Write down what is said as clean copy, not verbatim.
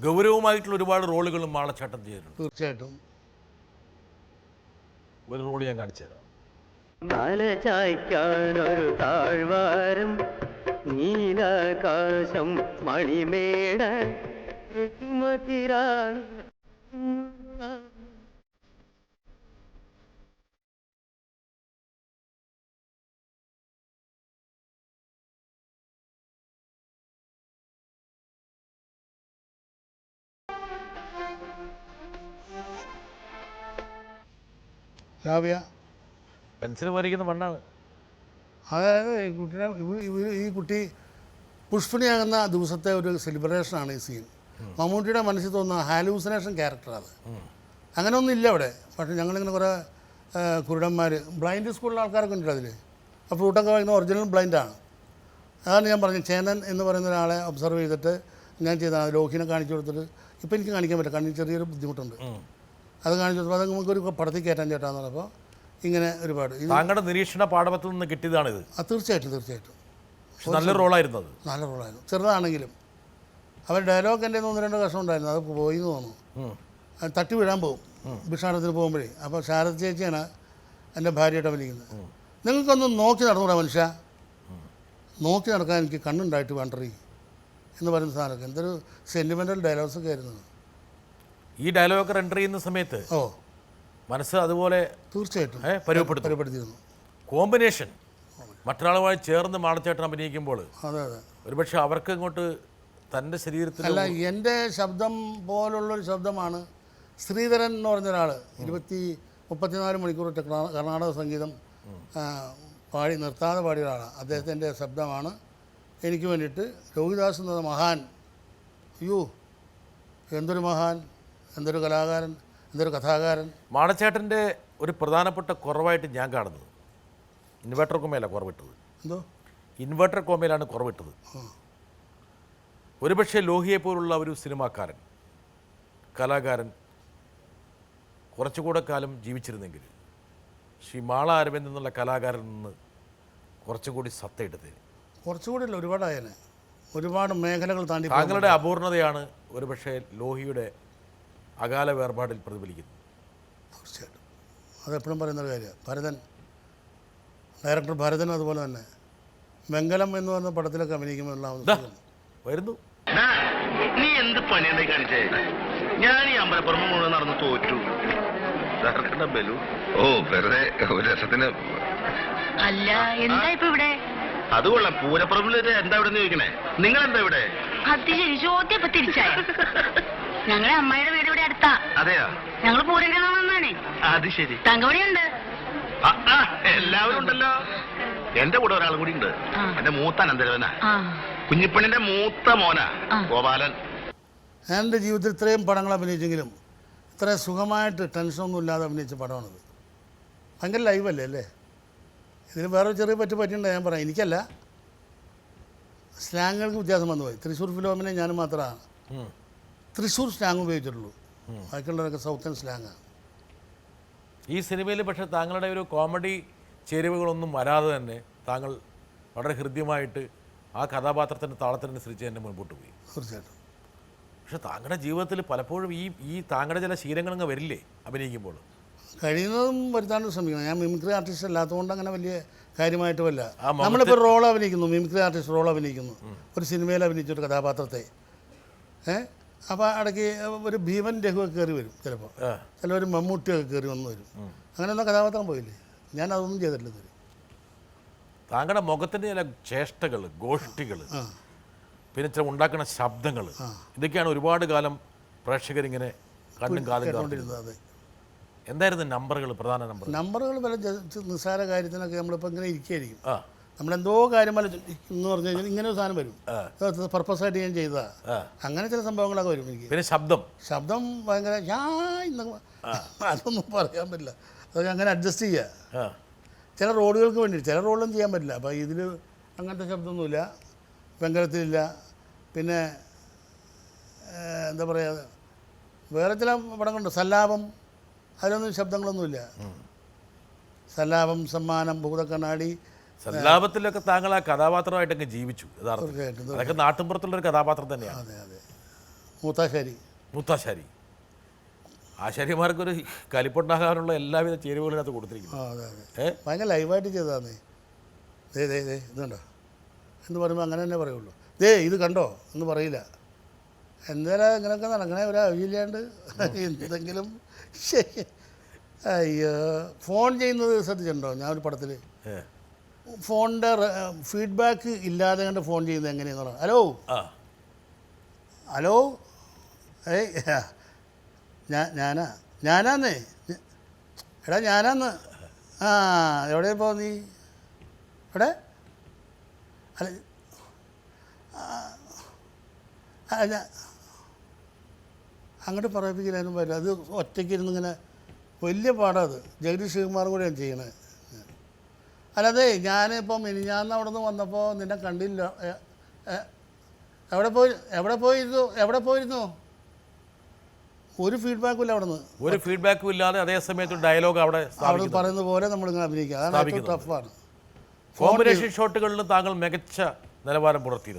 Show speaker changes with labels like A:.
A: ഗൗരവമായിട്ടുള്ള ഒരുപാട് റോളുകളും മാളച്ചേട്ടൻ ചെയ്തിട്ടുണ്ട്.
B: തീർച്ചയായിട്ടും.
A: ഒരു റോൾ ഞാൻ കാണിച്ചു തരാം.
C: മലചായ്ക്കാനൊരു താഴ്വാരം, നീലാകാശം, മണിമേട മതിരാ.
B: രാവിയ
A: പെൻസിൽ വരയ്ക്കുന്ന മണ്ണാണ്.
B: അതായത് ഈ കുട്ടി പുഷ്പണിയാകുന്ന ദിവസത്തെ ഒരു സെലിബ്രേഷനാണ് ഈ സീൻ. മമ്മൂട്ടിയുടെ മനസ്സിൽ തോന്നുന്ന ഹാലൂസിനേഷൻ ക്യാരക്ടറാണ്. അങ്ങനെ ഒന്നും ഇല്ല അവിടെ. പക്ഷേ ഞങ്ങളിങ്ങനെ കുറേ കുരുടന്മാർ, ബ്ലൈൻഡ് സ്കൂളിലെ ആൾക്കാരൊക്കെ ഉണ്ട് അതിൽ. ആ ഫ്രൂട്ടൊക്കെ വാങ്ങുന്ന ഒറിജിനൽ ബ്ലൈൻഡാണ്. അതാണ് ഞാൻ പറഞ്ഞത്. ചേനൻ എന്ന് പറയുന്ന ഒരാളെ ഒബ്സർവ് ചെയ്തിട്ട് ഞാൻ ചെയ്തതാണ്. ലോഹിനെ കാണിച്ചു കൊടുത്തിട്ട് ഇപ്പോൾ എനിക്ക് കാണിക്കാൻ പറ്റില്ല, കണ്ണിന് ചെറിയൊരു ബുദ്ധിമുട്ടുണ്ട്. അത് കാണിച്ചു കൊടുത്തപ്പോൾ അത് നമുക്കൊരു പടത്തിൽ കയറ്റാൻ ചേട്ടാന്ന് പറഞ്ഞപ്പോൾ ഇങ്ങനെ ഒരുപാട്
A: താങ്കളുടെ നിരീക്ഷണ പാഠത്തിൽ നിന്ന് കിട്ടിയതാണിത്.
B: തീർച്ചയായിട്ടും തീർച്ചയായിട്ടും
A: നല്ല റോളായിരുന്നു അത്.
B: നല്ല റോളായിരുന്നു, ചെറുതാണെങ്കിലും. അവർ ഡയലോഗ് എൻ്റെ 1-2 കഷ്ണം ഉണ്ടായിരുന്നു, അത് പോയി എന്ന് തോന്നുന്നു. അത് തട്ടി വീഴാൻ പോകും ഭിക്ഷാടനത്തിന് പോകുമ്പോഴേ. അപ്പോൾ ശാരദ ചേച്ചിയാണ് എൻ്റെ ഭാര്യയായിട്ട് അഭിനയിക്കുന്നത്. നിങ്ങൾക്കൊന്നും നോക്കി നടന്നുകൂടാ മനുഷ്യ, നോക്കി നടക്കാൻ എനിക്ക് കണ്ണുണ്ടായിട്ട് വേണ്ടറി എന്ന് പറയുന്ന സാധനമൊക്കെ എന്തൊരു സെൻറ്റിമെൻ്റൽ ഡയലോഗ്സൊക്കെ ആയിരുന്നു.
A: ഈ ഡയലോഗ് എൻ്റർ ചെയ്യുന്ന സമയത്ത് മനസ്സ് അതുപോലെ
B: തീർച്ചയായിട്ടും
A: പരിപ്പെടുത്തിയിരുന്നു. കോമ്പിനേഷൻ മറ്റൊരാളുമായി ചേർന്ന് മാളച്ചേട്ടൻ അഭിനയിക്കുമ്പോൾ
B: അതെ അതെ
A: ഒരുപക്ഷെ അവർക്ക് ഇങ്ങോട്ട് തൻ്റെ ശരീരത്തിൽ
B: അല്ല, എൻ്റെ ശബ്ദം പോലുള്ളൊരു ശബ്ദമാണ് ശ്രീധരൻ എന്ന് പറഞ്ഞ ഒരാൾ 34 മണിക്കൂറിട്ട് കർണാടക സംഗീതം പാടി നിർത്താതെ പാടിയ ഒരാളാണ്. അദ്ദേഹത്തിൻ്റെ ശബ്ദമാണ് എനിക്ക് വേണ്ടിയിട്ട് രോഹിദാസ് എന്ന മഹാൻ. അയ്യോ, എന്തൊരു മഹാൻ, എന്തൊരു കലാകാരൻ, എന്തൊരു കഥാകാരൻ.
A: മാളച്ചേട്ടൻ്റെ ഒരു പ്രധാനപ്പെട്ട കുറവായിട്ട് ഞാൻ കാണുന്നത് ഇൻവെർട്ടർ കോമയിലാണ് കുറവിട്ടത്.
B: എന്തോ
A: ഇൻവെർട്ടർ കോമയിലാണ് കുറവിട്ടത്. ഒരുപക്ഷെ ലോഹിയെപ്പോലുള്ള ഒരു സിനിമാക്കാരൻ, കലാകാരൻ കുറച്ചുകൂടെ കാലം ജീവിച്ചിരുന്നെങ്കിൽ ശ്രീ മാള അരവിന്ദ് എന്നുള്ള കലാകാരൻ നിന്ന് കുറച്ചുകൂടി സത്തയെടുത്തേ.
B: കുറച്ചുകൂടി ഇല്ല, ഒരുപാടായനെ, ഒരുപാട് മേഖലകൾ താണ്ടി.
A: താങ്കളുടെ അപൂർണതയാണ് ഒരുപക്ഷെ ലോഹിയുടെ അകാല വേർപാടിൽ പ്രതിഫലിക്കുന്നത്.
B: തീർച്ചയായിട്ടും അതെപ്പോഴും പറയുന്നൊരു കാര്യമാണ്. ഭരതൻ, ഡയറക്ടർ ഭരതനും അതുപോലെ തന്നെ വെങ്കലം എന്ന് പറഞ്ഞ പടത്തിലൊക്കെ അഭിനയിക്കുമ്പോൾ
A: വരുന്നു.
D: നീ എന്ത് പണിയുണ്ടായി കാണിച്ചേ? ഞാൻ ഈ അമ്പലപ്പുറം മുഴുവൻ നടന്ന് തോറ്റു. ബലു ഓ വെറുതെ ഒരു രസത്തിന്.
E: അല്ല, എന്താ ഇപ്പൊ ഇവിടെ?
D: അതുകൊള്ളാം, പൂരപ്പുറമില് എന്താ ഇവിടെ ചോദിക്കണേ? നിങ്ങൾ എന്താ ഇവിടെ?
E: അത് ശരി, ചോദ്യം ഇപ്പൊ തിരിച്ചായി. ഞങ്ങളെ അമ്മായിയുടെ വീട് ഇവിടെ അടുത്താ.
D: അതെയാ?
E: ഞങ്ങള് പൂരം കാണാൻ വന്നാണേ.
D: അത് ശരി.
E: തങ്കമണിയുണ്ട്.
D: എല്ലാവരും ഉണ്ടല്ലോ. എന്റെ കൂടെ ഒരാൾ കൂടി ഉണ്ട്. എന്റെ മൂത്ത അനന്തരവനാ, കുഞ്ഞിപ്പണ്ണിന്റെ മൂത്ത മോനാ ഗോപാലൻ.
B: എൻ്റെ ജീവിതത്തിൽ ഇത്രയും പടങ്ങൾ അഭിനയിച്ചെങ്കിലും ഇത്ര സുഖമായിട്ട് ടെൻഷനൊന്നും ഇല്ലാതെ അഭിനയിച്ച പടമാണിത്. ഭയങ്കര ലൈവല്ലേ അല്ലേ? ഇതിന് വേറെ ചെറിയ പറ്റിയിട്ടുണ്ട്. ഞാൻ പറയാം, എനിക്കല്ല, സ്ലാങ്ങുകൾക്ക് വ്യത്യാസം വന്നു പോയി. തൃശ്ശൂർ ഫിലോമിനെ ഞാൻ മാത്രമാണ് തൃശ്ശൂർ സ്ലാങ് ഉപയോഗിച്ചിട്ടുള്ളൂ. ബാക്കിയുള്ളവരൊക്കെ സൗത്തൻ സ്ലാങ്ങാണ്.
A: ഈ സിനിമയിൽ പക്ഷേ താങ്കളുടെ ഒരു കോമഡി ചേരുവകളൊന്നും വരാതെ തന്നെ താങ്കൾ വളരെ ഹൃദ്യമായിട്ട് ആ കഥാപാത്രത്തിൻ്റെ താളത്തിനനുസരിച്ച് തന്നെ മുൻപോട്ട് പോയി.
B: തീർച്ചയായിട്ടും.
A: പക്ഷെ താങ്കളുടെ ജീവിതത്തിൽ പലപ്പോഴും ഈ താങ്കളുടെ ചില ശീലങ്ങളങ്ങ് വരില്ലേ അഭിനയിക്കുമ്പോൾ?
B: കഴിയുന്നതും വരുത്താൻ ശ്രമിക്കണം. ഞാൻ മിമിക്രി ആർട്ടിസ്റ്റ് അല്ലാത്തതുകൊണ്ട് അങ്ങനെ വലിയ കാര്യമായിട്ട് വല്ല. നമ്മളിപ്പോൾ റോൾ അഭിനയിക്കുന്നു, മിമിക്രി ആർട്ടിസ്റ്റ് റോൾ അഭിനയിക്കുന്നു, ഒരു സിനിമയിൽ അഭിനയിച്ചൊരു കഥാപാത്രത്തെ. അപ്പോൾ ഇടയ്ക്ക് ഒരു ഭീമൻ രഘുവൊക്കെ കയറി വരും, ചിലപ്പോൾ ചിലവർ മമ്മൂട്ടിയൊക്കെ കയറി വന്നു വരും. അങ്ങനെയൊന്നും കഥാപാത്രം പോയില്ലേ? ഞാൻ അതൊന്നും ചെയ്തിട്ടില്ല ഇതുവരെ.
A: താങ്കളുടെ മുഖത്തിൻ്റെ ചില ചേഷ്ടകൾ, ഗോഷ്ഠികൾ, പിന്നെ ചില ഉണ്ടാക്കുന്ന ശബ്ദങ്ങൾ, ഇതൊക്കെയാണ് ഒരുപാട് കാലം പ്രേക്ഷകരിങ്ങനെ കണ്ണും കാതും
B: കേട്ടുകൊണ്ടിരുന്നത്.
A: എന്തായിരുന്നു നമ്പറുകൾ, പ്രധാന
B: നമ്പറുകൾ പല നിസ്സാര കാര്യത്തിനൊക്കെ നമ്മളിപ്പോൾ ഇങ്ങനെ ഇരിക്കുകയായിരിക്കും. നമ്മളെന്തോ കാര്യം എന്ന് പറഞ്ഞു കഴിഞ്ഞാൽ ഇങ്ങനെ ഒരു സാധനം വരും, പർപ്പസായിട്ട് ഞാൻ ചെയ്തതാ. അങ്ങനെ ചില സംഭവങ്ങളൊക്കെ വരും എനിക്ക്.
A: പിന്നെ ശബ്ദം
B: ഭയങ്കര അതൊന്നും പറയാൻ പറ്റില്ല. അതൊക്കെ അങ്ങനെ അഡ്ജസ്റ്റ് ചെയ്യുക. ചില റോഡുകൾക്ക് വേണ്ടി ചില റോഡൊന്നും ചെയ്യാൻ പറ്റില്ല. അപ്പോൾ ഇതിൽ അങ്ങനത്തെ ശബ്ദമൊന്നുമില്ല, വെങ്കലത്തിലില്ല. പിന്നെ എന്താ പറയുക, വേറെ ചില പടങ്ങളുണ്ട്, സല്ലാപം, അതിലൊന്നും ശബ്ദങ്ങളൊന്നുമില്ല. സല്ലാപം, സമ്മാനം, ഭൂതക്കണ്ണാടി,
A: സല്ലാപത്തിലൊക്കെ താങ്കൾ ആ കഥാപാത്രമായിട്ടൊക്കെ ജീവിച്ചു. യഥാർത്ഥത്തിൽ അതൊക്കെ നാട്ടിൻപുറത്തുള്ളൊരു കഥാപാത്രം തന്നെയാണ്.
B: അതെ അതെ. മൂത്താശ്ശേരി.
A: മുത്താശ്ശേരി. ആശാരിമാർക്കൊരു കലിപ്പുണ്ടാകാനുള്ള എല്ലാവിധ ചേരുവകളും അതിനകത്ത് കൊടുത്തിരിക്കുന്നു.
B: ആ അതെ അതെ, ഭയങ്കര ലൈവായിട്ട് ചെയ്തതാന്നേ. ദേ ദേ ദേ ഇത് കണ്ടോ എന്ന് പറയുമ്പോൾ അങ്ങനെ തന്നെ പറയുള്ളൂ. ദേ ഇത് കണ്ടോ എന്ന് പറയില്ല. എന്തായാലും ഇങ്ങനെയൊക്കെ നടക്കണേ ഒരു ആവശ്യമില്ലാണ്ട് എന്തെങ്കിലും. ശരി. അയ്യോ, ഫോൺ ചെയ്യുന്നത് ശ്രദ്ധിച്ചിട്ടുണ്ടോ? ഞാൻ ഒരു പടത്തിൽ ഫോണിൻ്റെ ഫീഡ്ബാക്ക് ഇല്ലാതെ കണ്ട് ഫോൺ ചെയ്യുന്നത് എങ്ങനെയാണെന്ന് പറയാം. ഹലോ ഹലോ, ഏയ് ഞാനാന്നേ എടാ ഞാനാന്ന്. ആ എവിടെ പോ നീ? എവിടെ? അല്ല അല്ല അങ്ങോട്ട് പറയിപ്പിക്കാനും പറ്റില്ല. അത് ഒറ്റയ്ക്ക് ഇരുന്ന് ഇങ്ങനെ വലിയ പാടാണ് അത്. ജഗദീഷ് ശിവകുമാറും കൂടെയാണ് ചെയ്യണത്. അല്ലാതെ ഞാനിപ്പോൾ മിനിഞ്ഞാന്ന് അവിടെ നിന്ന് വന്നപ്പോൾ നിന്നെ കണ്ടില്ല. എവിടെ പോയിരുന്നു? ഒരു ഫീഡ്ബാക്കും ഇല്ല അവിടെ നിന്ന്.
A: ഒരു ഫീഡ്ബാക്കും ഇല്ലാതെ അതേ സമയത്ത് ഡയലോഗ് അവിടെ
B: പറയുന്ന പോലെ നമ്മളിങ്ങനെ അഭിനയിക്കുക. അതാണ് ഏറ്റവും ടഫാണ്.
A: കോമ്പിനേഷൻ ഷോട്ടുകളിലും താങ്കൾ മികച്ച നിലവാരം പുലർത്തിയിരുന്നു.